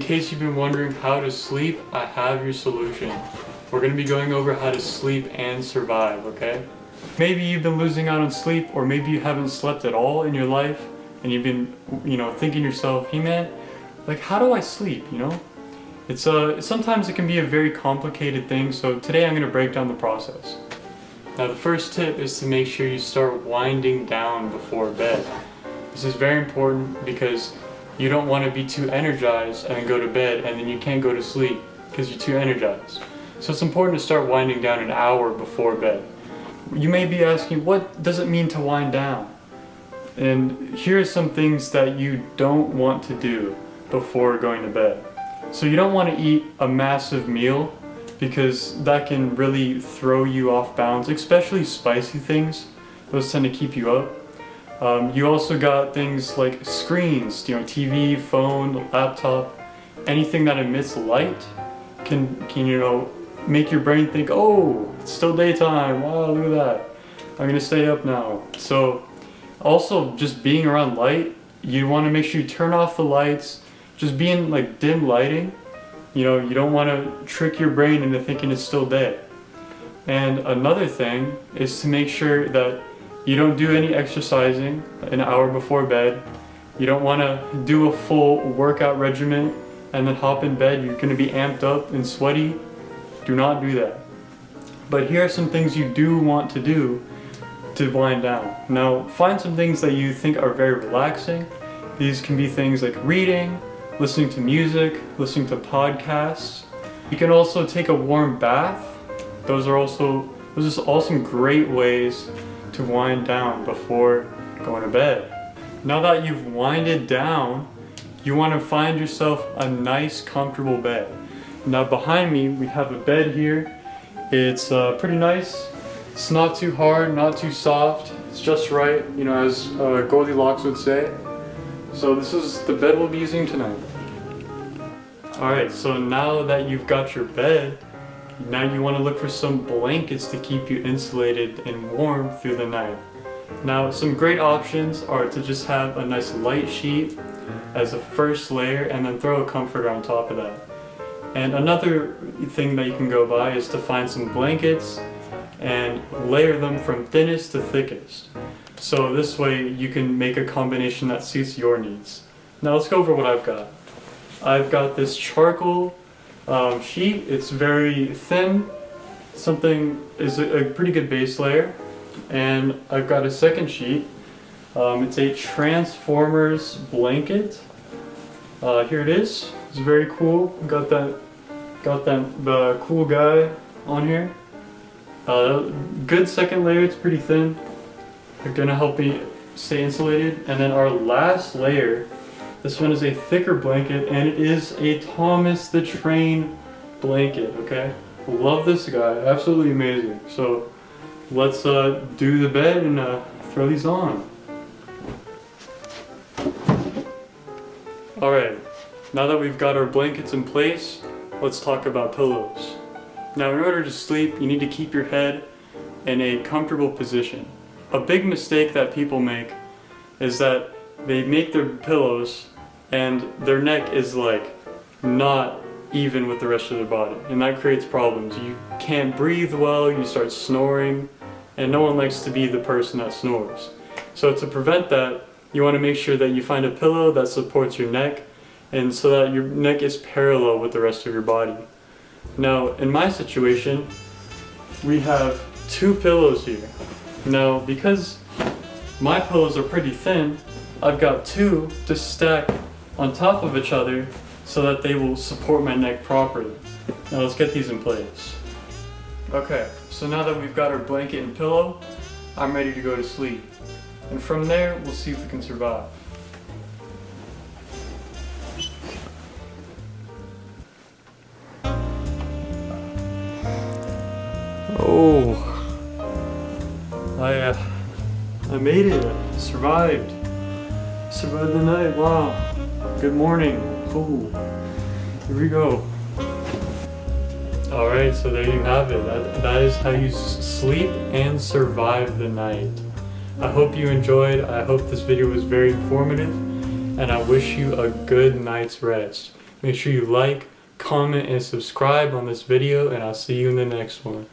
case you've been wondering how to sleep, I have your solution. We're going to be going over how to sleep and survive, okay? Maybe you've been losing out on sleep, or maybe you haven't slept at all in your life, and you've been, thinking to yourself, hey man, like how do I sleep, It's sometimes it can be a very complicated thing, so today I'm going to break down the process. Now the first tip is to make sure you start winding down before bed. This is very important because you don't want to be too energized and go to bed and then you can't go to sleep because you're too energized. So it's important to start winding down an hour before bed. You may be asking, what does it mean to wind down? And here are some things that you don't want to do before going to bed. So you don't want to eat a massive meal because that can really throw you off balance, especially spicy things. Those tend to keep you up. You also got things like screens, TV, phone, laptop, anything that emits light can make your brain think, oh, it's still daytime, wow, look at that, I'm gonna stay up now. So also just being around light, you want to make sure you turn off the lights, just be in like dim lighting. You don't want to trick your brain into thinking it's still day. And another thing is to make sure that you don't do any exercising an hour before bed. You don't want to do a full workout regimen and then hop in bed. You're going to be amped up and sweaty. Do not do that. But here are some things you do want to do to wind down. Now, find some things that you think are very relaxing. These can be things like reading, listening to music, listening to podcasts. You can also take a warm bath. Those are all some great ways to wind down before going to bed. Now that you've winded down, you want to find yourself a nice, comfortable bed. Now behind me, we have a bed here. It's pretty nice. It's not too hard, not too soft. It's just right, as Goldilocks would say. So this is the bed we'll be using tonight. Alright, so now that you've got your bed, now you want to look for some blankets to keep you insulated and warm through the night. Now some great options are to just have a nice light sheet as a first layer and then throw a comforter on top of that. And another thing that you can go by is to find some blankets and layer them from thinnest to thickest. So this way you can make a combination that suits your needs. Now let's go over what I've got. I've got this charcoal sheet. It's very thin. Something is a pretty good base layer. And I've got a second sheet. It's a Transformers blanket. Here it is. It's very cool. Got that cool guy on here. Good second layer. It's pretty thin. They're gonna help me stay insulated. And then our last layer, this one is a thicker blanket, and it is a Thomas the Train blanket, okay? Love this guy, absolutely amazing. So let's do the bed and throw these on. Alright, now that we've got our blankets in place, let's talk about pillows. Now in order to sleep, you need to keep your head in a comfortable position. A big mistake that people make is that they make their pillows and their neck is like not even with the rest of their body, and that creates problems. You can't breathe well, you start snoring, and no one likes to be the person that snores. So to prevent that, you want to make sure that you find a pillow that supports your neck and so that your neck is parallel with the rest of your body. Now in my situation, we have two pillows here. Now because my pillows are pretty thin, I've got two to stack on top of each other so that they will support my neck properly. Now let's get these in place. Okay, so now that we've got our blanket and pillow, I'm ready to go to sleep. And from there, we'll see if we can survive. Oh, I made it. Survived the night. Wow. Good morning. Cool. Here we go. Alright, so there you have it. That is how you sleep and survive the night. I hope you enjoyed. I hope this video was very informative, and I wish you a good night's rest. Make sure you like, comment, and subscribe on this video, and I'll see you in the next one.